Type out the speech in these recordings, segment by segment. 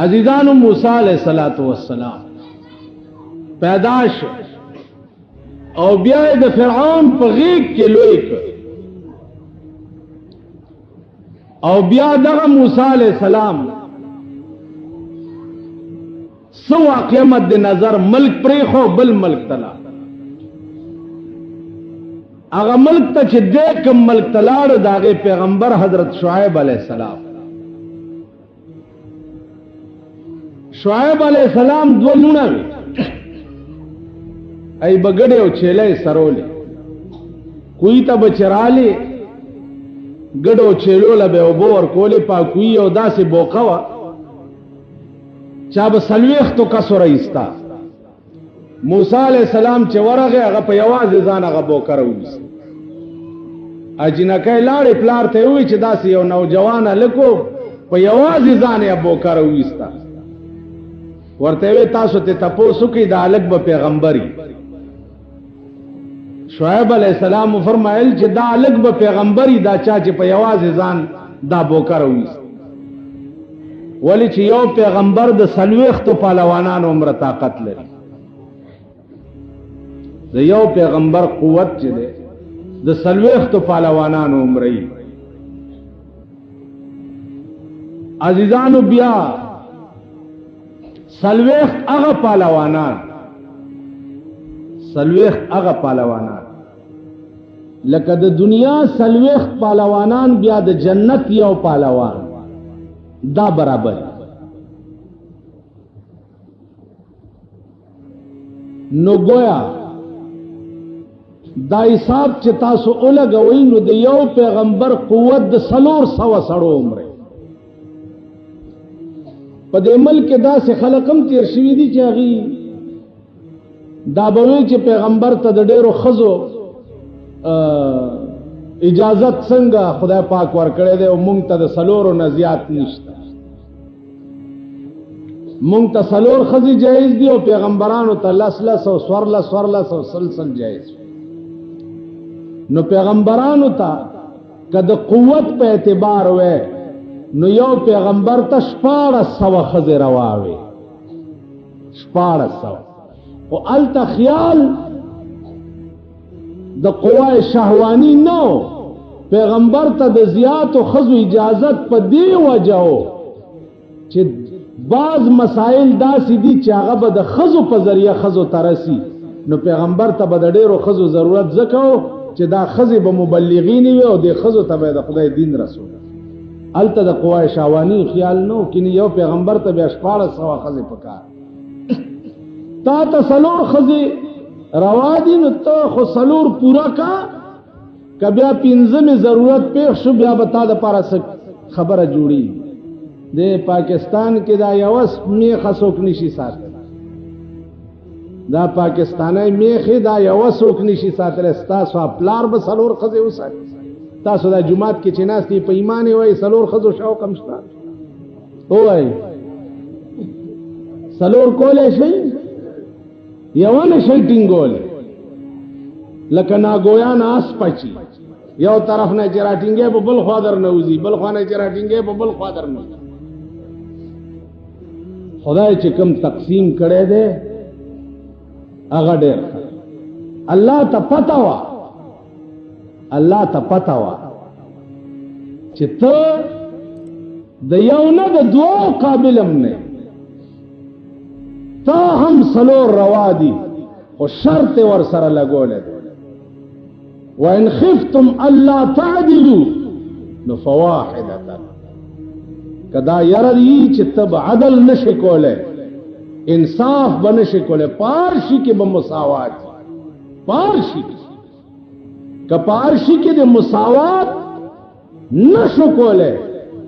عزیزان موسی علیہ الصلوۃ والسلام پیدا شو او بیا د فرعون په غیږ کې لوی کړ او بیا دغه موسی علیہ السلام سو واقعه مد نظر ملک پرې خو بل ملک تلا هغه ملک ته چې د کوم ملک تلاړ داغه پیغمبر حضرت شعیب علیہ السلام شعیب علیہ السلام دو لونه ای بغړې او چيلې سرولې کوئی ته بچراله ګډو چيلو لبه او بور کولې پاکوي او داسې بوقوا چا به سلويخ تو کسر ایستا موسی علیہ السلام چې ورغه هغه په یواز ځان هغه بوکره وست اجنکه لاړې پلار ته وی چې داسې یو نوجوان لکو په یواز ځان یې بوکره وستا ورته وی تاسو ته تاسو کې د الګ به پیغمبري شعیب علیہ السلام فرمایل چې دا الګ به پیغمبري دا چا چې په یواز ځان دا بوکره وست ولی چې یو پیغمبر د سلويخت پهلوانانو عمر طاقت لري د یو پیغمبر قوت چې ده د سلويخت پهلوانانو عمرې عزیزانو بیا سلويخت هغه پهلوانان لکه د دنیا سلويخت پهلوانان بیا د جنت یو پهلوان دا برابر نو گویا دا حساب چې تاسو ولګوي نو د یو پیغمبر قوت د 300 سړو عمره په دې ملک دا سه خلقم تیر شوی دي چې هغه دا به چې پیغمبر ته د ډېرو خزو اجازت څنګه خدای پاک ورکړي دی او مونږ ته د 300 نه زیات نشته مونږ ته 300 خزي جایز دي او پیغمبرانو ته 100 سلسل جایز نو پیغمبرانو ته کده قوت په اعتبار وې نو یو پیغمبر ته 1400 خزي رواوي 1400 او الته خیال د قوای شهوانی نو پیغمبر ته د زیات او خزو اجازت په دی وجهو چې بعض مسائل داسې دي چې هغه به د خزو په ذریعہ خزو ترسي نو پیغمبر ته به د ډیرو خزو ضرورت زکو چې دا خزي به مبلغین وي او د خزو ته به د خدای دین رسول الته د قوای شهوانی خیال نو کینی یو پیغمبر ته به 1400 خزي پکار تا ته 300 خزي روا دي نو ته خو 300 پورا کا کبیا پینځمه ضرورت پیښ شو بیا به تا د پاره خبره جوړی د پاکستان کې دا یوس میخه څوک نشي ساتل دا پاکستاني میخه دا یوس څوک نشي ساتل تاسو خپلار به 300 خزي وسات تاسو دا جمعات کې چې ناس په ایمان وي 300 خزو شوق کم شته وای 300 کولې شي یوانه شي ټینګول لکه ناګویا ناس پچی یو طرف نه چراټینګه په بل خوا در نوزي بل خوا نه چراټینګه په بل خوا در نوزي خدای چې کوم تقسیم کړي دے هغه ډېر الله ته پتا وا چې ته د یو نه د دوه قابلم نه تا هم 300 روا دي او شرط ور سره لګولې وان خفتم الا تعدلوا فواحده کدا يردي چې تب عدل نشي کوله انصاف بنشي کوله پارشي کې به مساوات پارشي کې د مساوات نشو کوله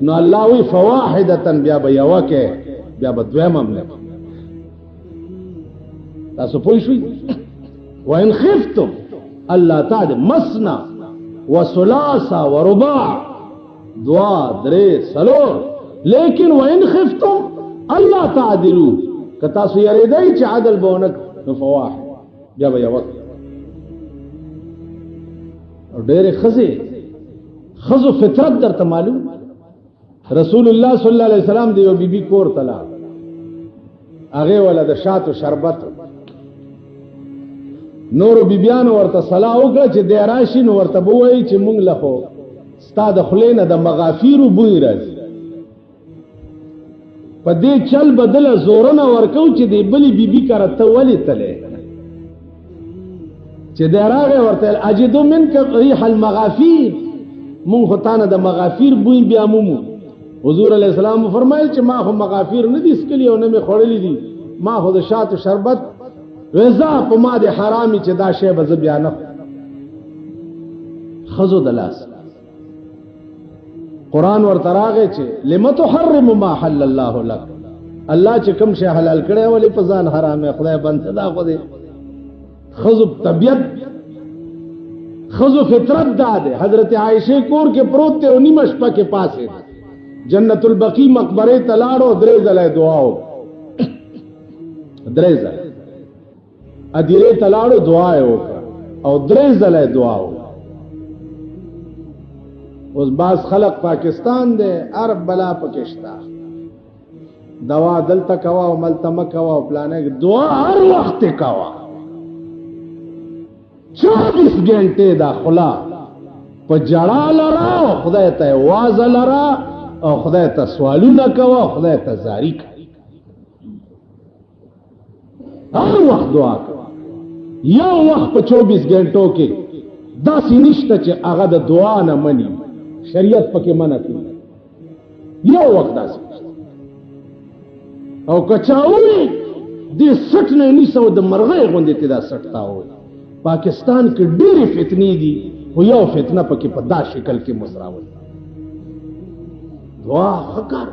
نو الله وی فواحده بیا به یو کې بیا به دویم عمله تاسو پوه شئ وان خفتم الله تعالی مسنا وثلاثا ورباع دوا درې سلور لیکن وان خفتم الله تعدلوا کتا سو یریدای چې عدل بونک فواحد بیا به یو او ډېر خزو فطرت درته معلوم رسول الله صلی الله علیه وسلم دی یو بیبي کور تلا هغه ولا د شاتو شربت نور بیبیانو ورته صلاح وکړه چې د راشي نو ورته بووي چې مونږ له خو ستا د خلینه د مغافیرو بوی راځي په دې چل بدله زورونه ورکو چې دی بلی بیبي کرته ولی تله چې دراغه ورته اجدو منک ريح المغافير مون خدانه د مغافیر بوی بیا مومو حضور علیہ السلام فرمایل چې ما خو مغافیر نه دي سکلی او نه می خورلې دي ما خو د شاتو شربت رضا په ما د حرامي چې دا شی به بیا نه خذو دلاس قران ورته راغی چې لم تحرم ما حل الله لك الله چې کوم شی حلال کړی ولې په ځان حرامه خدای بند دا خو دې خذو طبيعت خذو فطرت داده حضرت عائشہ کور کې پروت ته اونې مشپا کې پاسه جنت البقیع مقبره تلاړو درې ځله دعا او درې ځله ادیره تلاړو دعا وکړه او درې ځله دعا وکړه اوس باز خلق پاکستان دے عرب بلا پکشتا دوا دلتا کوا او ملتمه کوا او پلانے دعا ہر وقت کوا 24 گھنٹے دا خلا پا جڑا لرا او خدای تا واز لرا او خدای تا سوالو دا کوا او خدای تا زاری کوا ہر وقت دعا کوا یا وقت پا 24 گھنٹوں کے دا سی نشتا چه اغا دا دعا نا منی شریعت پکې منع کړی یو وخت داسې او کچاوي دې سټ نه نیسو د مرغې غوندې ته دا سټ تا وي پاکستان کې ډېرې فتنې دي او یو فتنه پکې په دا شکل کې مزراول دعا فکر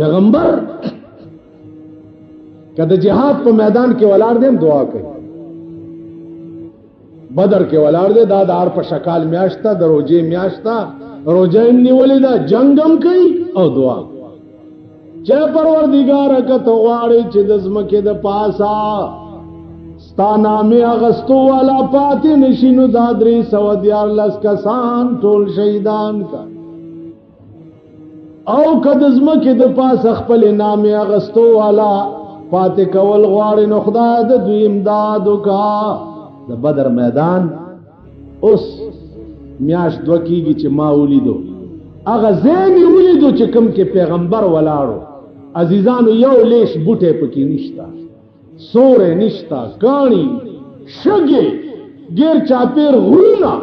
پیغمبر کله جهاد په میدان کې ولاړ دیم دعا کوي بدر کې ولاړ دے دا دار په شکال میاشتا د روزې میاشتا روزې نیولې دا جنگم کوي او دعا چې پروردگار کته غواړي چې د زمکه د پاسا ستا نامه اغستو والا پاتې نشینو دادري سو دیار لس کسان ټول شهیدان کا او کده زمکه د پاسا خپل نامه اغستو والا پاتې کول غواړي نو خدای د دوی امداد وکا د بدر میدان اوس میاش دو کیږي چې ما ولیدو هغه زینی ولیدو چې کوم کې پیغمبر ولاړو عزیزانو یو لیش بوټه پکې نشتا سورې نشتا کانی شګي ګیر چاپیر غونا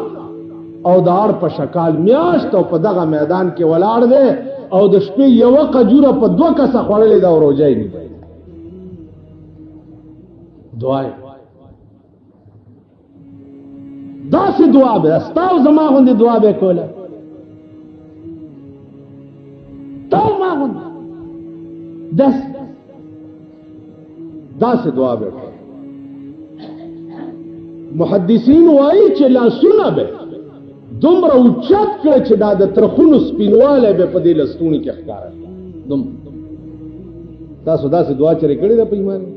او دار په شکال میاش ته په دغه میدان کې ولاړ دی او د شپې یو قجوره په دوه کسه خړلې دا روزای نه دعا دا سی دعا بے استاو زما غندی دعا بے کولا تاو ما غندی دا سی دعا بے محدثین وائی چه لا سنا بے دمرا اوچت کرے چه دا دا ترخونو سپینواله بے پا دی لستونی کی اخکارا تاسو دا سی دعا چرے کردی دا پا ایمانی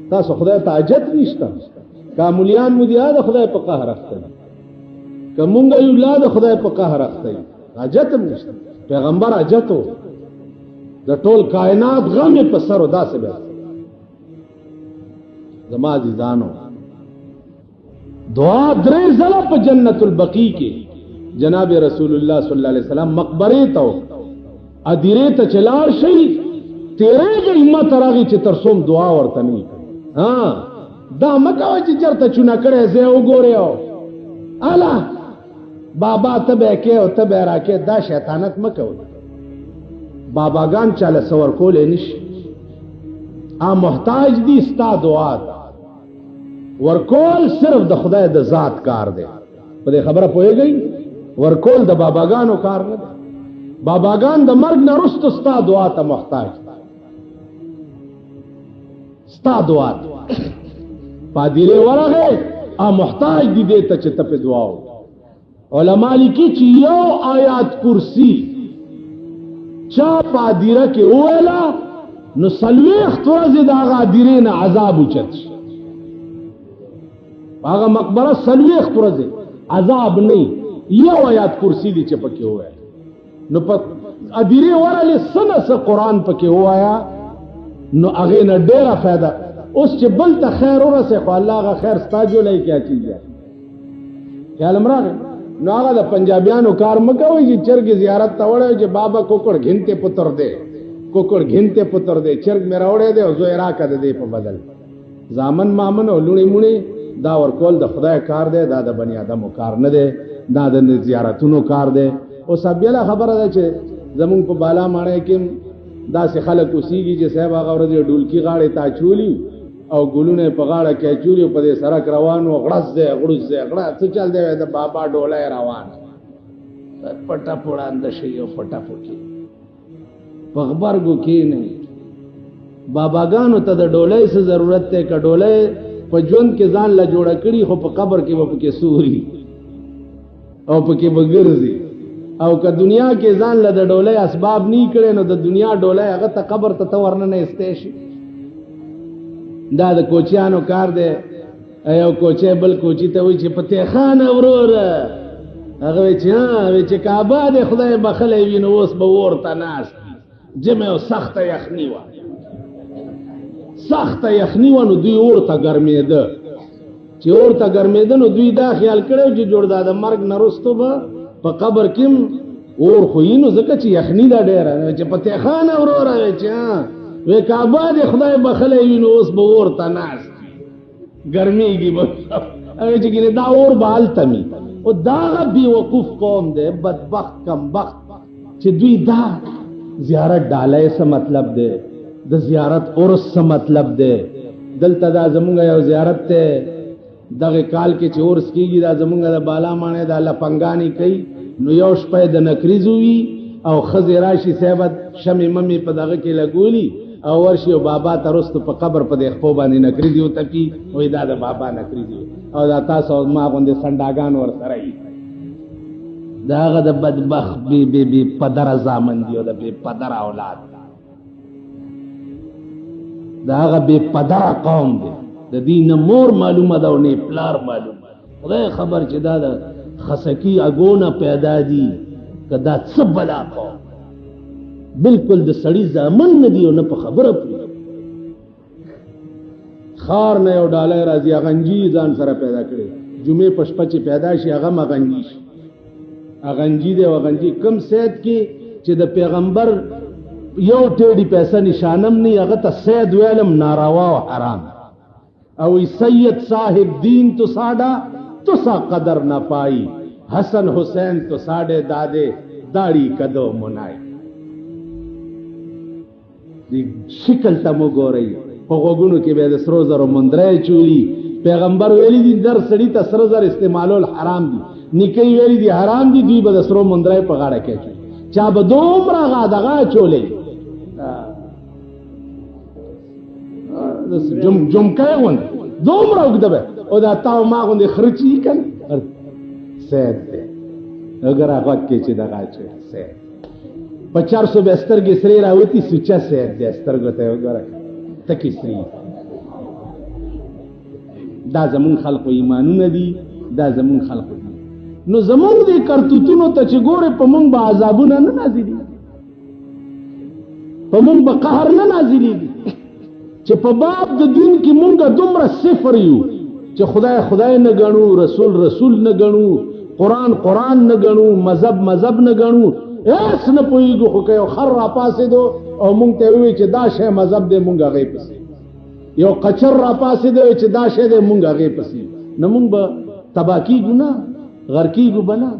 تاسو خدای تا عجت نیشتا کاملیان مدیا د خدای په قهر اخته کومګه اولاد خدای په قهر اخته حاجت نشته پیغمبر حاجتو د ټول کائنات غم په سر او داسې به زما عزیزانو دعا درې ځله په جنت البقیع کې جناب رسول الله صلی الله علیه وسلم مقبره ته ادیره ته چلار شي تیرې همت راغی چې ترسوم دعا ورته نه ها دا مکاوه چې چرته چونه کړي زه وګورم الا بابا تبه کې او تبه راکې دا شیطانت مکوه باباګان چاله سور کول نشي ا محتاج دي ستا دعا ورکول صرف د خدای د ذات کار دی په دې خبره پوهیږئ ورکول د باباګانو کار نه دی باباګان د مرګ نه وروسته ستا دعا ته محتاج ستا دعا پادیره ورغه ا محتاج دي دې ته چې ته په دعا علماء لیکي چې یو آیات کرسی چا پادیره کې اولا نو سلويخ توازي دا غادیره نه عذاب وچت هغه مقبره سلويخ توازي عذاب نه یو آیات کرسی دي چې پکې وای نو په ادیری ورلی سنه قرآن پکې وایا نو هغه نه ډیره فائدہ. اوس چې بل ته خیر ورسه خو الله غا خیر ستا جوړای کیا چیز ہے خیال امراغ. نو هغه د پنجابیانو کار مکوي چې چرګ زیارت ته وړي چې بابا کوکړ غنته پتر دے کوکړ غنته پتر دے چرګ میرا وړي دے او زوی راکد دے په بدل زامن مامن او لونی مونی دا ورکول د خدای کار دی دا د بنی آدمو کار نه دی دا د زیارتونو کار دی. او سبیله خبره ده چې زمون په بالا ماڼه کې دا سه خلک اوسېږي چې صاحب هغه ورځ ډولکی غاړه تا چولی او ګلونه په غاړه کې چولی په دې سړک روان و غړس دې غړس دې غړا څه چل دی د بابا ډوله روان پټا پوړاند شي او پټا پوکی په خبرګو کې نه باباګانو ته د ډولې څه ضرورت ته کډولې په ژوند کې ځان لا جوړ کړي خو په قبر کې به کې سوري او په کې بغرزي او که دنیا کې ځان له د ډولې اسباب نه کړي نو د دنیا ډولې هغه ته قبر ته ورنه نه استېشي. دا د کوچیانو کار دی. ایو کوچې بل کوچی ته وي چې پته خان اورور هغه چې چې کعبه د خدای بخلې وینو اوس به ورته ناس جمع او سخت یخنی و سخت یخنی و نو دوی ورته ګرمېده چې ورته ګرمېده نو دوی دا خیال کړو چې جوړ دا د مرګ نرستو به په قبر کې اور خوینو ځکه چې یخنی دا ډېره چې پته خان اورور چې وې کعبه د خدای بخلې وینو اوس به ورته ناس ګرمېږي به او چې ګینه دا اور بال تمی او دا بي وقوف قوم دی بدبخت کم بخت چې دوی دا زیارت ډالای څه مطلب دی د زیارت اورس څه مطلب دی. دلته دا زمونږ یو زیارت ته دغه کال کې چې اورس کیږي دا زمونږ د بالا مانه د لپنګانی کوي نو یو شپه د نکریزوي او خزی راشي صاحب شمع ممی په دغه کې لګولي او ورشي او بابا ترست په قبر په دې خپل باندې نکریزي او تپی وې دا د بابا نکریزي او دا تاسو ما غوندې سنداګان ور سره ای داغه د بدبخت بی پدر زامن دی او د بی پدر اولاد داغه بی پدر قوم دی د دین مور معلومه دا او نه پلار معلومه خدای خبر چې دا د خسکی اگونه پیدا دي کدا څه بلا قوم بالکل د سړی زامن نه دی او نه په خبره پوي خار نه یو ډالای راځي غنجی ځان سره پیدا کړي جمعه پشپه چې پیدا شي هغه مغنجی شي اغنجی دی وغنجی کم سید کې چې د پیغمبر یو ټیډی پیسې نشانم نه هغه ته سید ویلم ناروا او حرام او سید صاحب دین تو ساډا تو سا قدر نہ پائی حسن حسین تو ساډے دادے داڑھی کدو منائی دی شکل تمو ګورئ په غوګونو کې به د سرو زرو مندرې چولی پیغمبر ویلی دي در سړی ته سرو زر استعمالول حرام دي نکي ویلی دي حرام دي دوی به د سرو مندرې په غاړه کې چولی چا به دومره غادغه چولې جم کوي دومره وګدبه او دا تاو ما غوندې خرچی کن سید دې اگر هغه کې چې دغه چې سید په 400 بستر کې سری راوتی سوچا سید دې سترګو ته وګوره تکي سری دا زمون خلقو ایمانونه دي دا زمون خلقو دي نو زمون دې کرتوتونو ته چې ګوره په مونږ به عذابونه نه نازلي په مونږ به قهر نه نازلي چې په باب د دین کې مونږ دومره صفر یو چې خدای نه غنو رسول نه غنو قرآن نه غنو مذهب نه غنو اس نه پويګو خو یو خر را پاسې دو او مونږ ته وی چې دا شی مذهب دې مونږ غي پسې یو قچر را پاسې دو چې دا شی دې مونږ غي پسې نه مونږ به تباکی ګنا غرکی ګو بنا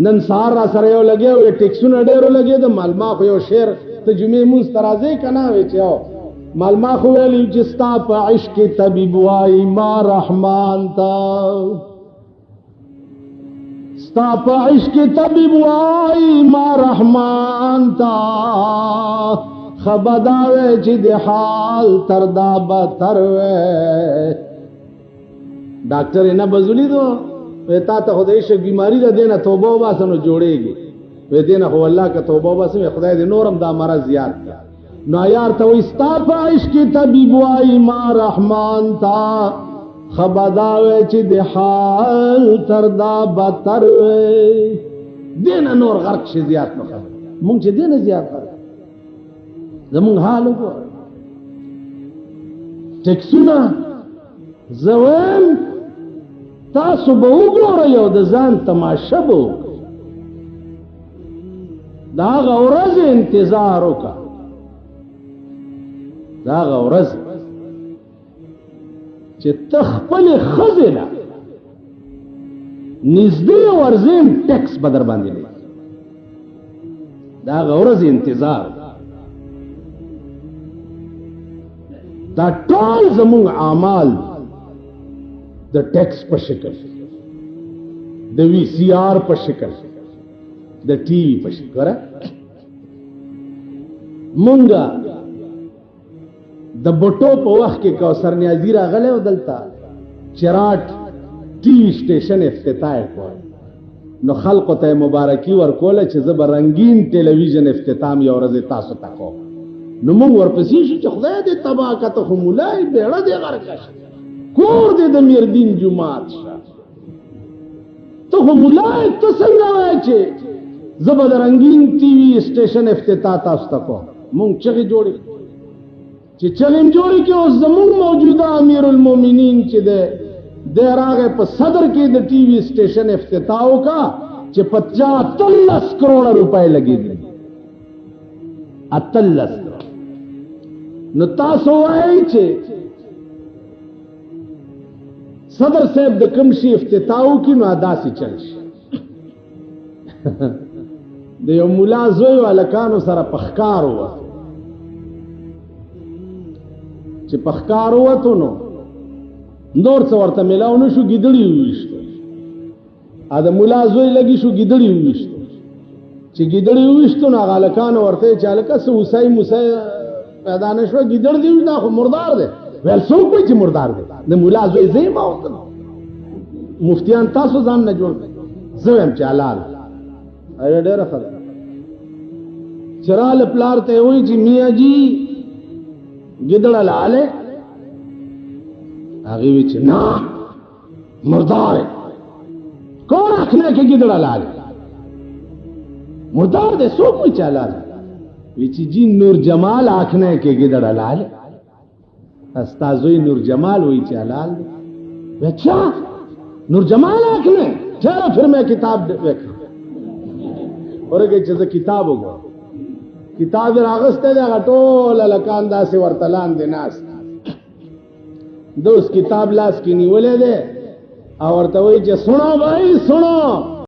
نن سار را سره یو لګي او ټیکسونه ډېرو لګي د مالما خو یو شعر ته جمعې مونږ ترازه کنا وی چې مالما خو ویلی جستا په عشق طبيب وای ما رحمان تا ستا په عشق طبيب وای ما رحمان تا خبردار چې د حال تر دا بدتر وې ډاکټر نه بزولی دو وتا ته خدای شي بیماری ده دینه توبه واسنو جوړيږي وې دینه هو الله کا توبه واسه خدای دې نورم دا مرض زیات نو یار ته وستا په عشق طبيب وای ما رحمان تا خبردار چې د حال تر دا بدتر وې دینه نور غرق شي زیات نه خبر مونږ چې دینه زیات غرق زمونږ حال وګوره ټیکسونه زویم تاسو به وګورئ او د ځان تماشه به وکړئ د هغه ورځې انتظار وکړه د هغه ورځ چې ته خپلې ښځې له نږدې ورځې ټیکس به در باندې لګي د هغه ورځې انتظار دا ټول زموږ اعمال د ټیکس په شکل د وی سی آر په شکل د ټي وي په شکل مونږه د بټو په وخت کې کوثر نیازی راغلی و دلته چراټ ټي وي سټیشن افتتاح کړ نو خلقو ته مبارکي ورکوله چې زه به رنګین ټلویزیون افتتاح یو ورځ تاسو ته کوم نو مونږ ورپسې شو چې خدای دې تباه کړه ته خو مولای بیړه دې غرقه شه کور دې د میردین جومات شه ته خو مولای ته څنګه وایې چې زه به د رنګین ټي وي سټیشن افتتاح تاسو ته کوم مونږ چغې جوړې چې چغې جوړې کې اوس زمونږ موجوده امیر المؤمنین چې دی دی راغی په صدر کې د ټي وي سټیشن افتتاح وکړه چې 15 کروڑه روپۍ لګېدلي 18 نو تاسو وایئ چې صدر صاحب د کوم شي افتتاح وکړي نو داسې چل شي د یو ملا زوی هلکانو سره په ښکار ووتو چې په ښکار ووتو نو نور څه ورته میلاو نه شو ګیدړي وویشتو د ملا زوی لګي شو ګیدړي وویشتو چې ګیدړي وویشتو نو هغه هلکانو ورته چې هلکه څه اوسۍ موسی پیدا نه شوه ګیدړ دی دا خو مردار دی ویل څوک وایي چې مردار دی د ملا زوی زه یم مفتیان تاسو ځان نه جوړ زه یم چې حلال ډېره خبره چې راله پلار ته یې وایي چې میاں جي ګیدړ حلال دی هغې وی چې نه مردار ہے کون آخنے کہ گدڑ حلال ہے مردار دے سوک میں حلال ہے وی چې جی نور جمال آخنے کہ گدڑ حلال ہے استازوی نور جمال ہوئی چې حلال ہے اچھا نور جمال آخنے چلو پھر میں کتاب دیکھا اور کہ چیزا کتاب ہوگا کتاب راغستے دے غٹول لکان دا سے ورطلان دے ناس دوست کتاب لاس کی نیولے دے اور ورته وایي چې سنو بھائی سنو